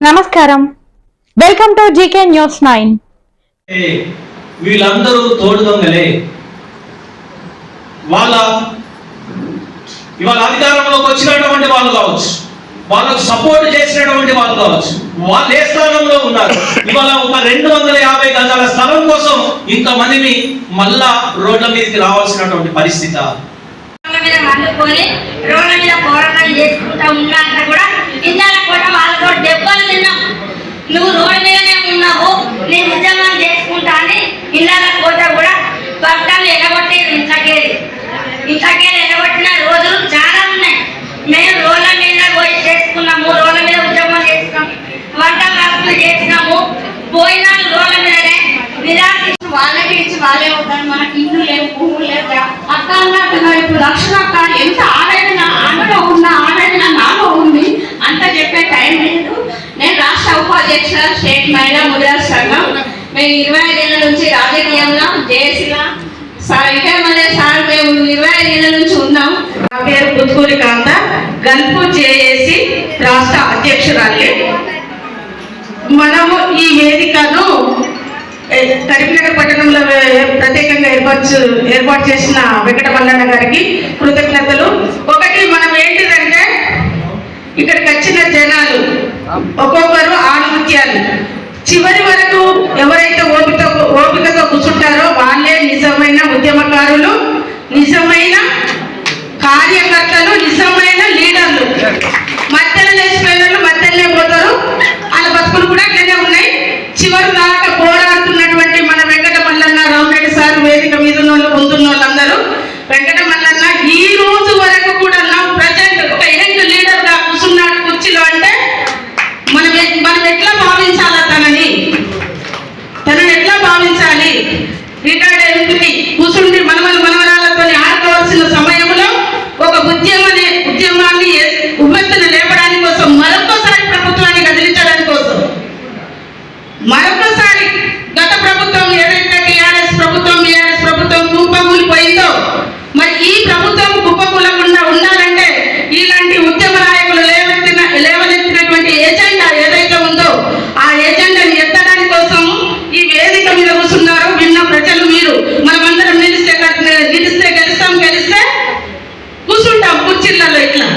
నమస్కారం, welcome to GK news 9. వీళ్ళందరూ తోడు దొంగలే. ఇవాళ అధికారంలోకి వచ్చినటువంటి వాళ్ళు కావచ్చు, వాళ్ళకు సపోర్ట్ చేసినటువంటి వాళ్ళు కావచ్చు, వాళ్ళు ఏ స్థానంలో ఉన్నారు. ఇవాళ ఒక 250 గజాల స్థలం కోసం ఇంతమందిని మళ్ళా రోడ్ల మీదకి రావాల్సినటువంటి పరిస్థితి. రోడ్ల మీద పోరాటం చేసుకుంటా ఉన్నాక కూడా ఇందాక కూడా వాళ్ళతో దెబ్బలు తిన్నాం. నువ్వు రోడ్డు మీదనే ఉన్నావు, నేను ఉద్యమం చేసుకుంటా అని ఇందాక కోట కూడా భర్తలు ఎగబొట్టేది. ఇంతకేది ఎగబట్టిన రోజులు చాలా ఉన్నాయి. మేము రోడ్ల మీద పోయి చేసుకున్నాము, రోడ్ల మీద ఉద్యమం చేసినాము, వంట వర్కులు చేసినాము. పోయిన రోడ్ల మీదనే నిరాశించి వాళ్ళకి ఇచ్చి వాళ్ళే ఉంటారు. మనకి ఇల్లు లేవు, భూములు లేవు. అక్క అన్నట్టున్నారు ఇప్పుడు రక్షణ అక్క ఎంత ఆవేదన అన్నలో ఉన్న ఆవేదన నాలో ఉంది. అంత చెప్పే టైం లేదు. నేను రాష్ట్ర ఉపాధ్యక్షుల స్టేట్ మహిళా ముదిరాజ్ సంఘం. మేము 25 ఏళ్ళ నుంచి రాజకీయంలో జేఏసీలా ఇంకా మళ్ళీ సార్ మేము 25 ఏళ్ళ నుంచి ఉన్నాం. నా పేరు పుత్తూరి కాంత, గల్పు జేఏసీ రాష్ట్ర అధ్యక్షురాలి. మనము ఈ వేదికను కరీంనగర్ పట్టణంలో ప్రత్యేకంగా ఏర్పాటు చేసిన వెంకట మల్లన్న గారికి కృతజ్ఞతలు. ఒకటి మనం ఏంటిదంటే ఇక్కడికి వచ్చిన జనాలు ఒక్కొక్కరు ఆణిముత్యాలు. చివరి వరకు ఎవరైతే ఓపికతో కూర్చుంటారో వాళ్ళే నిజమైన ఉద్యమకారులు, నిజమైన కార్యకర్తలు, నిజమైన లీడర్లు. మధ్యలో లేచిపోయిన వాళ్ళు మధ్యలోనే పోతారు. వాళ్ళ బతుకులు కూడా అట్లనే ఉన్నాయి. చివరి దాకా పోరాడుతున్నటువంటి మన వెంకట మల్లన్న, రామరెడ్డి సార్, వేదిక మీద ఉన్న వాళ్ళు, ముందున్న వాళ్ళందరూ వెంకట మల్లన్న ఈ రోజు వరకు కూడా ప్రజెంట్ ఒక యంగ్ లీడర్ గా కూర్చున్నాడు కుర్చీలో. అంటే మనం ఎట్లా భావించాలా తనని ఎట్లా భావించాలి? రిటైర్డ్ ఎంపీ కూర్చుండి మనవరాలతో ఆడుకోవాల్సిన సమయంలో ఒక ఉద్యమాన్ని ఉవ్వెత్తున లేపడానికి కోసం, మరొకసారి ప్రభుత్వాన్ని కదిలించడానికి కోసం, మరొకసారి గత ప్రభుత్వం ఏదైతే టీఆర్ఎస్ ప్రభుత్వం కుప్పకూలిపోయిందో, మరి ఈ ప్రభుత్వం కుప్పకూలకుండా ఉండాలంటే ఇలాంటి ఉద్యమ నాయకులు లేవనెత్తినటువంటి ఎజెండా ఏదైతే ఉందో ఆ ఎజెండాని ఎత్తడానికి కోసం ఈ వేదిక మీద కూర్చున్నారు. విన్న ప్రజలు మీరు మనమందరం గెలిస్తే కూర్చుంటాం కుర్చీలలో ఇట్లా.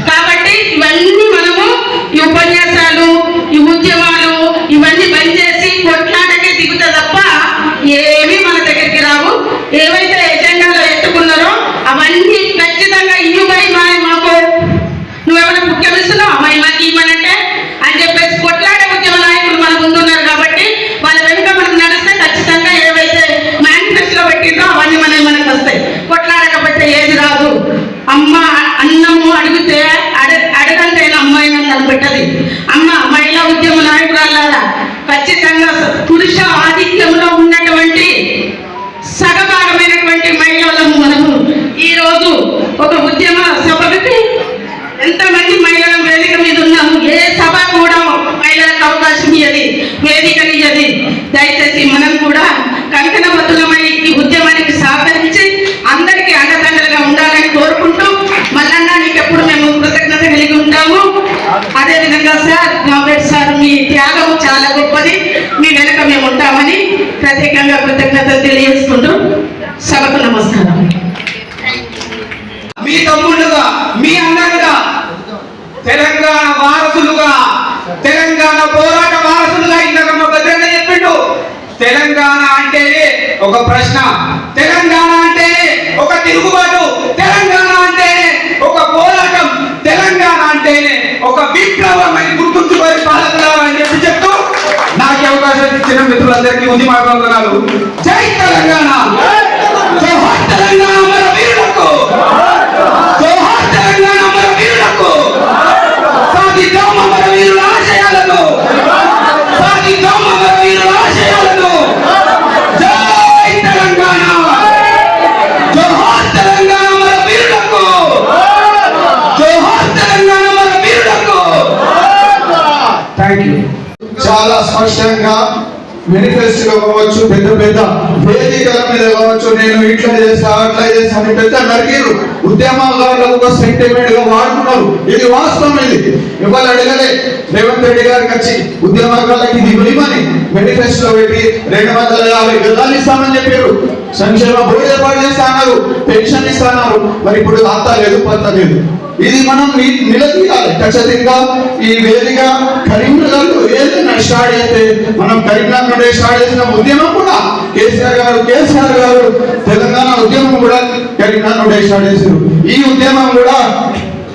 కాబట్టి ఇవన్నీ మనము ఈ ఉపన్యాసాలు, ఈ ఉద్యమాలు ఇవన్నీ బంద్ చేసి కొట్లాటకే దిగుతా తప్ప ఏమీ మన దగ్గరికి రావు. ఏవైతే ఎజెండాలో ఎత్తుకున్నారో అవన్నీ ఖచ్చితంగా ఇవ్వబై మాకు నువ్వేమైనా ముఖ్యమిస్తున్నావు అమ్మాయి మాకు ఇవ్వనంటే అని చెప్పేసి కొట్లాడే ఉద్యమ నాయకులు మన ముందున్నారు. కాబట్టి వాళ్ళ వెనుక మనకు నడిస్తే ఖచ్చితంగా ఏవైతే మేనిఫెస్టోలో పెట్టిందో అవన్నీ మనకు వస్తాయి. కొట్లాడకపోతే ఏది రాదు. అమ్మ అన్నము అడిగితే అడగంటే అమ్మాయి నన్ను పెట్టది. అమ్మ మహిళా ఉద్యమ నాయకురాలారా, ఖచ్చితంగా పురుష ఆధిక్యంలో ఉన్నటువంటి సగభాగమైనటువంటి మహిళలను మనము ఈరోజు ఒక ఉద్యమ సభకి ఎంతమంది మహిళల వేదిక మీద ఉన్నాము. ఏ సభ కూడా మహిళలకు అవకాశం ఇయ్యది, వేదికలు ఇయ్యది. దయచేసి మనం కూడా కంకణబద్ధులమై ఈ ఉద్యమానికి సహకరించి అందరికీ అండదండలుగా ఉండాలని కోరుకుంటూ, మల్లన్న నీకు ఎప్పుడు మేము కృతజ్ఞత కలిగి ఉంటాము. అదేవిధంగా సార్, రామరెడ్డి సార్, మీ త్యాగం చాలా గొప్పది. మీ వెనక మేము ఉంటామని ప్రత్యేకంగా కృతజ్ఞతలు తెలియజేసుకుంటూ సభకు నమస్కారం. మీ తమ్ముళ్ళుగా, మీ అన్నలుగా, తెలంగాణ వారసులుగా, తెలంగాణ పోరాట వారసులుగా ఇందాక మా భద్రంగా చెప్పిండు. తెలంగాణ అంటేనే ఒక ప్రశ్న, తెలంగాణ అంటేనే ఒక తిరుగుబాటు, తెలంగాణ అంటేనే ఒక పోరాటం, తెలంగాణ అంటేనే ఒక విప్లవం అని గుర్తుంచుకొని పాలకులారా అని చెప్తూ నాకు అవకాశం ఇచ్చిన మిత్రులందరికీ ఉద్యమ వందనాలు. జై తెలంగాణ, జోహార్ తెలంగాణ మన వీరులకు, జోహార్ తెలంగాణ మన వీరులకు. సాధిద్దాం మన వీరుల ఆశయాలను, సాధిద్దాం మన వీరుల ఆశయాలను. జై తెలంగాణ, జోహార్ తెలంగాణ మన వీరులకు, జోహార్ తెలంగాణ మన వీరులకు. Thank you. చాలా స్పష్టంగా మేనిఫెస్టో కావచ్చు, పెద్ద వేదికల మీద కావచ్చు, నేను ఇట్లా చేస్తా అట్లా చేస్తా అని పెద్ద నరికిరు. ఉద్యమకారులకు ఒక సెంటిమెంట్ గా వాడుకున్నారు. ఇది వాస్తవం. ఇది ఇవాళ అడగలే రేవంత్ రెడ్డి గారికి వచ్చి ఉద్యమకారులకి ఇది ఇవ్వమని మేనిఫెస్టో పెట్టి 250 గజాలు ఇస్తామని చెప్పారు. సంక్షేమ బోర్డు ఏర్పాటు చేస్తా అన్నారు, పెన్షన్ ఇస్తాన్నారు. మరి ఇప్పుడు అత్త లేదు పత్త లేదు. ఇది మనం నిలదీయాలి ఖచ్చితంగా. ఈ వేదిక కరీంనగర్ ఏదైనా స్టార్ట్ అయితే మనం కరీంనగర్ నుండి స్టార్ట్ చేసిన ఉద్యమం కూడా కేసీఆర్ గారు తెలంగాణ ఉద్యమం కూడా కరీంనగర్ నుండి స్టార్ట్ చేశారు. ఈ ఉద్యమం కూడా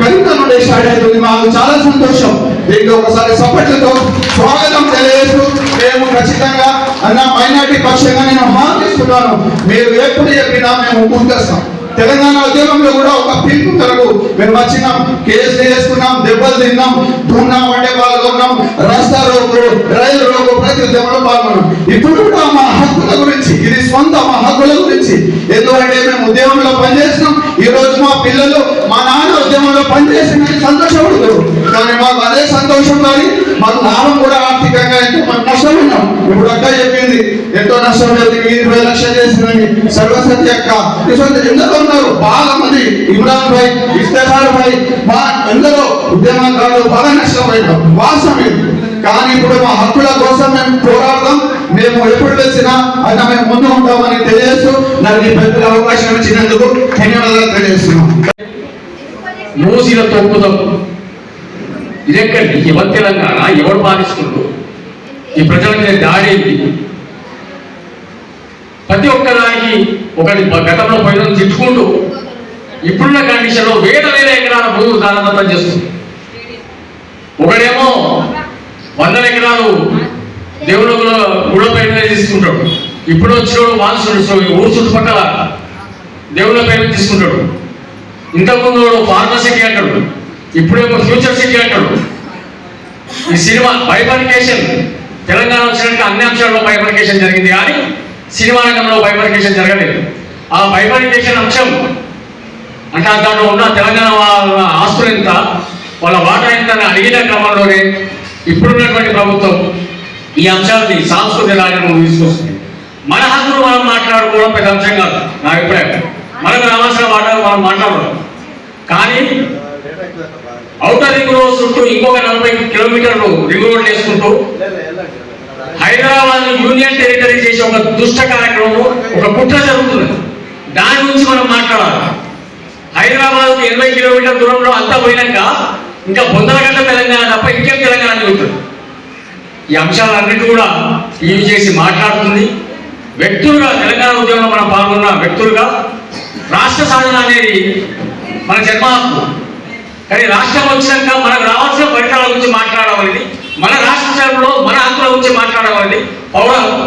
కరీంనగర్ నుండి స్టార్ట్ అవుతుంది. మాకు చాలా సంతోషం. దీనికి ఒకసారి సపోర్ట్లతో స్వాగతం తెలియజేస్తూ మేము ఖచ్చితంగా అన్న మైనార్టీ పక్షంగా నేను హామీస్తున్నాను, మీరు ఎప్పుడు చెప్పినా మేము ముందుకొస్తాం. తెలంగాణ ఉద్యమంలో కూడా ఒక పిలుపు కొరకు మేము వచ్చినాం, కేసులు వేసుకున్నాం, దెబ్బలు తిన్నాం, ధూమ్నాం అంటే పాల్గొన్నాం, రస్తా రోడ్డు, రైలు రోడ్డు, ప్రతి ఉద్యమంలో పాల్గొన్నాం. ఇప్పుడు కూడా మా హక్కుల గురించి, ఇది స్వంత మా హక్కుల గురించి, ఎందుకంటే మేము ఉద్యమంలో పనిచేస్తున్నాం. ఈ రోజు మా పిల్లలు మా నాన్న ఉద్యమంలో పనిచేసిన సంతోషపడుతారు. కానీ మాకు అదే సంతోషం కానీ మాకు లాభం కూడా ఆర్థికంగా ఎంతో నష్టం ఉన్నాం. ఇప్పుడు అక్క చెప్పింది ఎంతో నష్టం లేదు, 20 లక్షలు చేసిందని సర్వసత్య అక్క. ఎందరో ఉన్నారు బాగా మంది, ఇమ్రాన్ భాయ్, ఇఫ్తఖార్ భాయ్, మా ఎందరో ఉద్యమకారులు బాగా నష్టపోయినాం. వాస్తవం. కానీ ఇప్పుడు మా హక్కుల కోసం మేము పోరాడదాం. మేము ఎప్పుడు వచ్చినా అయినా మేము ముందు ఉంటామని తెలియజేస్తూ నాకు ఈ పెద్ద అవకాశం ఇచ్చినందుకు ధన్యవాదాలు తెలియజేస్తున్నాం. మూసిన తొక్కుతాం. ఇదెక్కడి ఎవరు తెలంగాణ, ఎవరు పాలిస్తున్నారు? ఈ ప్రజల మీద దాడి ఏంటి? ప్రతి ఒక్కదానికి ఒకటి గతంలో పోయిన తిట్టుకుంటూ ఇప్పుడున్న కండిషన్లో వేల ఎకరాల భూమి దానదత్తం చేస్తుంది. ఒకడేమో 100 ఎకరాలు దేవుళ్ళ గుళ్ళ పైన తీసుకుంటాడు. ఇప్పుడు వచ్చినోడు ఊరు చుట్టుపక్కల దేవుళ్ళ పైన తీసుకుంటాడు. ఇంతకుముందు ఫార్మా సిటీ అంటాడు, ఇప్పుడేమో ఫ్యూచర్ సిటీ అంటాడు. ఈ సినిమా బైఫర్కేషన్ తెలంగాణ వచ్చినట్టు అన్ని అంశాల్లో బైఫర్కేషన్ జరిగింది, కానీ సినిమా రంగంలో బైఫర్కేషన్ జరగలేదు. ఆ బైఫర్కేషన్ అంశం అంటే దాంట్లో ఉన్న తెలంగాణ వాళ్ళ ఆస్తులు ఎంత, వాళ్ళ వాటా ఎంత అని అడిగిన క్రమంలోనే ఇప్పుడున్నటువంటి ప్రభుత్వం ఈ అంశాలని సాంస్కృతిక రాజ్యాంగం తీసుకొస్తుంది. మన హక్కులు మనం మాట్లాడుకోవడం పెద్ద అంశం కాదు నా అభిప్రాయం. మనకు రావాల్సిన వాటాలు మనం మాట్లాడడం. కానీ ఔటర్ రింగ్ రోడ్ చుట్టూ ఇంకొక 40 కిలోమీటర్లు రింగ్ రోడ్లు వేసుకుంటూ హైదరాబాద్ యూనియన్ టెరిటరీ చేసే ఒక దుష్ట కార్యక్రమం, ఒక కుట్ర జరుగుతుంది. దాని గురించి మనం మాట్లాడాలి. హైదరాబాద్ 80 కిలోమీటర్ల దూరంలో అంతా పోయినాక ఇంకా బొందలగడ్డ తెలంగాణ తప్ప ఇంకేం తెలంగాణ జరుగుతుంది. ఈ అంశాలన్నిటి కూడా టీవీ చేసి మాట్లాడుతుంది. వ్యక్తులుగా తెలంగాణ ఉద్యమంలో మనం పాల్గొన్న వ్యక్తులుగా రాష్ట్ర సాధన అనేది మన జన్మ హక్కు. కానీ రాష్ట్రం వచ్చినాక మనకు రావాల్సిన పరికరాల గురించి మాట్లాడవలది, మన రాష్ట్రంలో మన హక్కుల గురించి మాట్లాడవలది పౌర హక్కు.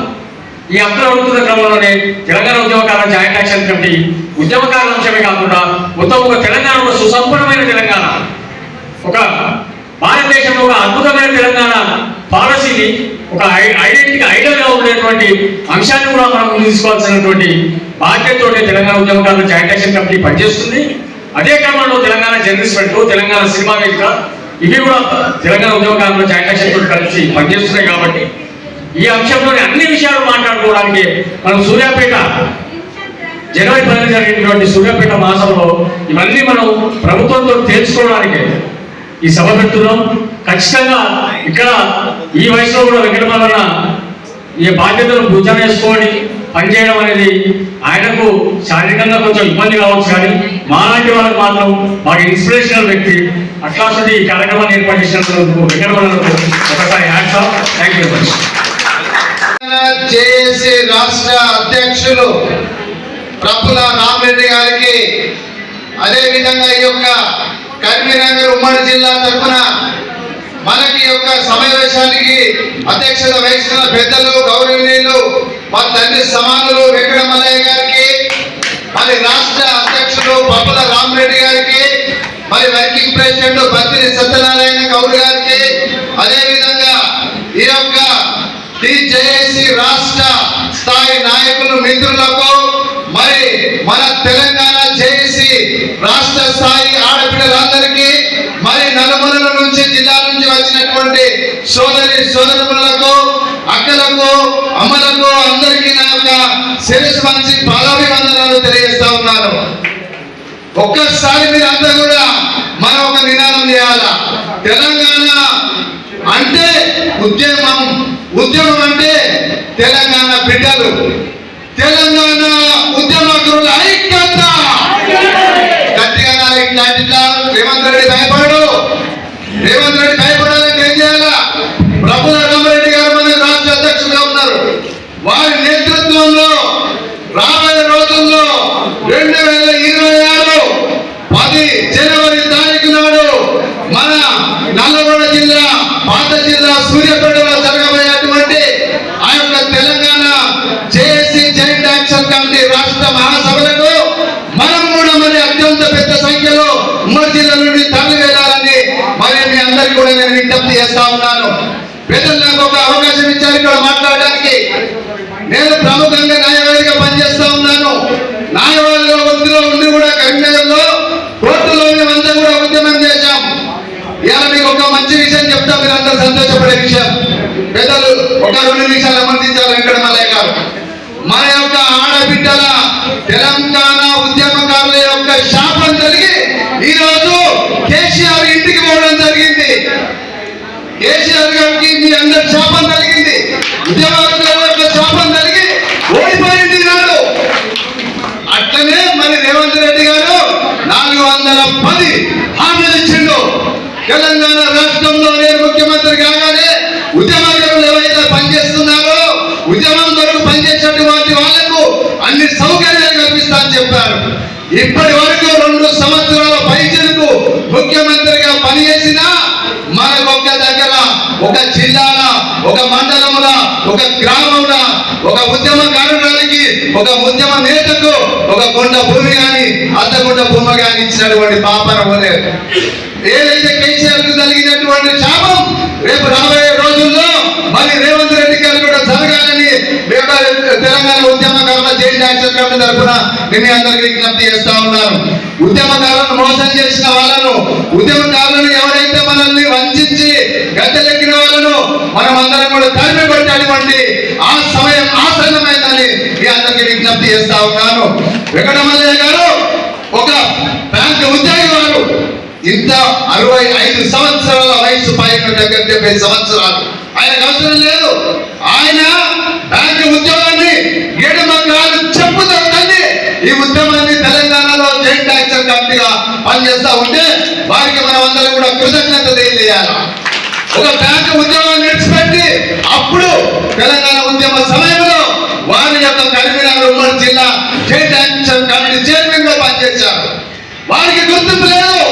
ఈ హక్కులు అడుగుతున్న క్రమంలోనే తెలంగాణ ఉద్యమకారుల జాయింట్ యాక్షన్ కమిటీ ఉద్యమకారుల అంశమే కాకుండా మొత్తం ఒక తెలంగాణ ఒక సుసంపన్నమైన తెలంగాణ, ఒక భారతదేశంలో ఒక అద్భుతమైన తెలంగాణ పాలసీని, ఒక ఐడెంటిటీ ఐడియల్గా ఉండేటువంటి అంశాన్ని కూడా మనం ముందు తీసుకోవాల్సినటువంటి బాధ్యతతో తెలంగాణ ఉద్యమకారుల జాయింట్ యాక్షన్ కమిటీ పనిచేస్తుంది. అదే క్రమంలో Telangana journalist front, Telangana cinema వేదిక ఇవి కూడా తెలంగాణ ఉద్యమకారుల జాయింట్ యాక్షన్ తోటి కలిసి పనిచేస్తున్నాయి. కాబట్టి ఈ అంశంలోని అన్ని విషయాలు మాట్లాడుకోవడానికి మనం సూర్యాపేట జనవరి 10 జరిగినటువంటి సూర్యాపేట మాసంలో ఇవన్నీ మనం ప్రభుత్వంతో తెలుసుకోవడానికి ఈ సభ పెడుతున్నాం. ఖచ్చితంగా ఇక్కడ ఈ వయసులో కూడా వెంకటమల్లన్న ఈ బాధ్యతలు భుజాన వేసుకొని పనిచేయడం అనేది ఆయనకు శారీరకంగా కొంచెం ఇబ్బంది కావచ్చు, కానీ మాలాంటి వాళ్ళకి మాత్రం మాకు ఇన్స్పిరేషనల్ వ్యక్తి. అట్లాంటి ఈ కార్యక్రమాన్ని ఏర్పాటు చేసినందుకు వెంకటమల్లన్నకు ఒకసారి hats off. Thank you very much. JAC రాష్ట్ర అధ్యక్షులు ప్రఫుల్ల రామరెడ్డి గారికి, అదేవిధంగా ఈ యొక్క కరీంనగర్ ఉమ్మడి జిల్లా తరఫున మనకి యొక్క సమావేశానికి అధ్యక్షత వహిస్తున్న పెద్దలు గౌరవనీయులు మా తండ్రి సమానులు వెంకటమల్లయ్య గారికి, మరి రాష్ట్ర అధ్యక్షులు ప్రఫుల్ల రామరెడ్డి గారికి, మరి వర్కింగ్ ప్రెసిడెంట్ బత్తిరి సత్యనారాయణ గౌడ్ గారికి, అదేవిధంగా ఈ యొక్క జేఏసీ రాష్ట్ర స్థాయి నాయకులు మిత్రులకు, మరి మన తెలంగాణ జేఏసీ రాష్ట్ర స్థాయి ఆడపిల్లలందరికీ, మరి నలుమూలల నుంచి జిల్లా నుంచి వచ్చినటువంటి సోదరులకు, అక్కలకు, అమ్మలకు అందరికీ నా యొక్క శిరస్సు మంచి పాదాభివందనాలు తెలియజేస్తా ఉన్నాను. ఒక్కసారి మీరంతా కూడా మనం ఒక నినాదం చేయాలా. తెలంగాణ అంటే ఉద్యమం, ఉద్యమం అంటే తెలంగాణ బిడ్డలు, తెలంగాణ ఉద్యమకుల ఐక్యత. గట్టిగా ఇట్లాంటి రేవంత్ రెడ్డి భయపడు. రేవంత్ రెడ్డి భయపడాలంటే ఏం చేయాలా? ప్రభుల రామరెడ్డి గారు మన రాష్ట్ర అధ్యక్షులుగా ఉన్నారు. వారి నేతృత్వంలో రాబోయే రోజుల్లో 2026 10 జనవరి తారీఖు నాడు మన నల్లగొండ జిల్లా, పాత జిల్లా సూర్యాపేటలో జరగబోయేటువంటి ఆ యొక్క Telangana JAC joint action committee రాష్ట్ర మహాసభలకు మనం కూడా మరి అత్యంత పెద్ద సంఖ్యలో ఉమ్మడి జిల్లా నుండి తరలి వెళ్ళాలని మరి మీ అందరికీ కూడా నేను విజ్ఞప్తి చేస్తా ఉన్నాను. పెద్దలు నాకు ఒక అవకాశం ఇచ్చారు ఇక్కడ మాట్లాడడానికి. నేను ప్రముఖంగా న్యాయవాదిగా పనిచేస్తా ఉన్నాను. న్యాయవాదిలో వృత్తిలో ఉండి కూడా కరీంనగర్లో కోర్టులో మేమంతా కూడా ఉద్యమం చేశాం. ఇలా మీకు ఒక మంచి విషయం చెప్తా, మీరు అందరూ సంతోషపడే విషయం. పెద్దలు ఒక 2 నిమిషాలు అమర్దించాలి వెంకట మల్లయ్య గారు. మన యొక్క ఆడబిడ్డల తెలంగాణ ఉద్యమకారుల యొక్క శాపం కలిగి ఈరోజు కేసీఆర్ ఇంటికి పోవడం జరిగింది. కేసీఆర్ గారికి మీ అందరి శాపం కలిగింది. ఉద్యమకారుల యొక్క శాపం కలిగి ఓడిపోయింది నాడు. అట్లనే మరి రేవంత్ రెడ్డి గారు 410 హామీలు ఇచ్చిండు. తెలంగాణ రాష్ట్రంలో నేను ముఖ్యమంత్రి కాగానే ఉద్యమకారులు ఎవరైతే పనిచేస్తున్నారో ఉద్యమం కొరకు పనిచేసేటువంటి వాళ్లకు అన్ని సౌకర్యాలు కల్పిస్తా అని చెప్పారు. ఇప్పటి వరకు 2 సంవత్సరాల పైచలకు ముఖ్యమంత్రిగా పనిచేసినా మనకు ఒక దగ్గర, ఒక జిల్లాల, ఒక మండలంలో, ఒక గ్రామంలో ఒక ఉద్యమకారుడానికి, ఒక ఉద్యమ నేతకు ఒక కొండ భూమి కానీ అర్ధగుంట భూమి కానీ ఇచ్చినటువంటి పాపన పోలేదు. ఏదైతే కేసీఆర్ కు జరిగినటువంటి శాపం రేపు రాబోయే రోజుల్లో మరి రేవంత్ రెడ్డి గారు కూడా జరగాలని తెలంగాణ ఉద్యమకారుల జాయింట్ యాక్షన్ కమిటీ తరఫున మీ అందరికీ విజ్ఞప్తి చేస్తా ఉన్నాను. ఉద్యమకారులను మోసం చేసిన వాళ్ళను, ఉద్యమకారులను ఎవరైతే మనల్ని వంచి గద్దెలెక్కిన వాళ్ళను మనం అందరం కూడా తరిమి కొట్టేటువంటి ఆ సమయం ఆసన్నమైందని మీ అందరికీ విజ్ఞప్తి చేస్తా ఉన్నాను. వెంకటమల్లయ్య గారు ఒక బ్యాంక్ ఉద్యోగి వారు. ఇంత 65 సంవత్సరాల వయసు పైన దగ్గర 70 సంవత్సరాలు ఆయనకు అవసరం లేదు. ఆయన బ్యాంకు ఉద్యోగాన్ని 7 మంది చెప్పుతో తల్లి ఈ ఉద్యమాన్ని తెలంగాణలో జాయింట్ యాక్షన్ కమిటీగా పనిచేస్తా ఉంటే వారికి మనం అందరం కూడా కృతజ్ఞత తెలియజేయాలి. ఒక బ్యాంకు ఉద్యోగాన్ని విడిచిపెట్టి అప్పుడు తెలంగాణ ఉద్యమ సమయంలో వారి యొక్క కరీంనగర్ ఉమ్మడి జిల్లా జాయింట్ యాక్షన్ కమిటీ చైర్మన్ గా పనిచేశారు. వారికి గుర్తింపు లేదు.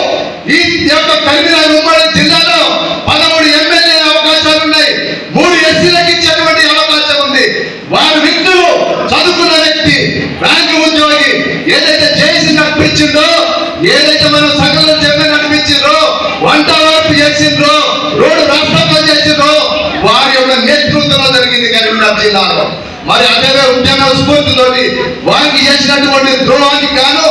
ఈ యొక్క కరీంనగర్ ఉమ్మడి జిల్లాలో 13 ఎమ్మెల్యే అవకాశాలు ఉన్నాయి. 3 ఎస్సీలకు ఇచ్చేటువంటి అవకాశం ఉంది. వారి వ్యక్తులు చదువుకున్న వ్యక్తి, బ్యాంకు ఉద్యోగి, ఏదైతే చేసి నడిపించిందో, ఏదైతే మనం సకల చెప్పి నడిపించిందో, వంట వార్పు చేసిండ్రో, రోడ్డు రాష్ట్రంలో చేసిండ్రో వారి యొక్క నేతృత్వంలో జరిగింది కరీంనగర్ జిల్లాలో. మరి అదే ఉద్యమ స్ఫూర్తితోటి వారికి చేసినటువంటి ద్రోహానికి గాను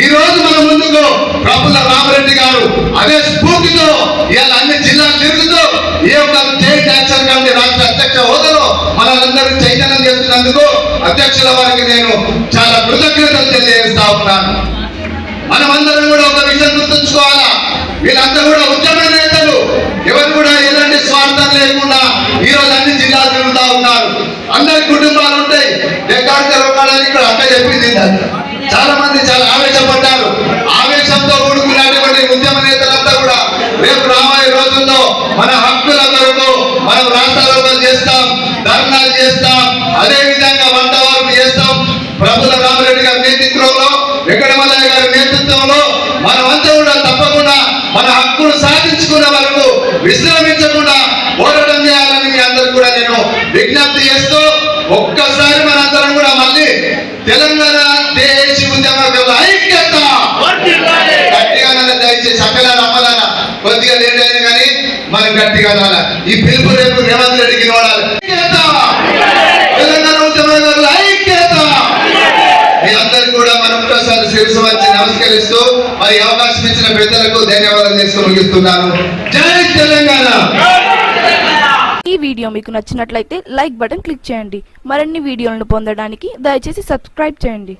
ఈ రోజు మన ముందుకు ప్రభుల రామరెడ్డి గారు అదే స్ఫూర్తితో ఇవాళ అన్ని జిల్లాలు తిరుగుతూ ఈ యొక్క జాయింట్ యాక్షన్ కమిటీ రాష్ట్ర అధ్యక్ష హోదాలో మనందరినీ చైతన్యం చేస్తున్నందుకు అధ్యక్షుల వారికి నేను చాలా కృతజ్ఞతలు తెలియజేస్తా ఉన్నాను. మనమందరం కూడా ఒక విషయం గుర్తుంచుకోవాలా, వీళ్ళంతా కూడా ఉద్యమ నేతలు, ఎవరు కూడా ఎలాంటి స్వార్థం లేకుండా ఈ రోజు అన్ని జిల్లాలు తిరుగుతా ఉన్నారు. అందరి కుటుంబాలు ఉంటాయి. ఎక్కడికి ఇక్కడ అక్క చెప్పింది. చాలా మంది చాలా ఆవేశపడ్డారు. ఆవేశంతో కూడుకున్నటువంటి ఉద్యమ నేతలంతా కూడా రేపు రాబోయే రోజుల్లో మన హక్కుల కొరకు మనం రాష్ట్రాలు చేస్తాం, ధర్నాలు చేస్తాం, అదే విధంగా వంట వార్పు చేస్తాం. ప్రభుల రామరెడ్డి గారి నేతృత్వంలో, వెంకటమల్లయ్య గారి నేతృత్వంలో మనమంతా కూడా తప్పకుండా మన హక్కులు సాధించుకునే వరకు విశ్రమించకుండా పోరాటం చేయాలని మీ అందరూ కూడా నేను విజ్ఞప్తి చేస్తూ ఒక్కసారి మనందరం కూడా మళ్ళీ తెలంగాణ దేశ ఉద్యమకారుల ఐక్యత గట్టిగా దయచేసి సకల నమ్మలారా, కొద్దిగా లేట్ అయినా కానీ మనం గట్టిగా ఈ పిలుపు రేపు రేవంత్ రెడ్డికి వాడాలి. తెలంగాణ ఉద్యమకారుల ఐక్యత. మీ అందరికీ కూడా మనం ఒకసారి శిరసు వచ్చి నమస్కరిస్తూ మరి అవకాశం ఇచ్చిన పెద్దలకు ధన్యవాదాలు చేసుకుని ముగిస్తున్నాను. జై తెలంగాణ. ఈ వీడియో మీకు నచ్చినట్లయితే లైక్ బటన్ క్లిక్ చేయండి. మరిన్ని వీడియోలను పొందడానికి దయచేసి సబ్స్క్రైబ్ చేయండి.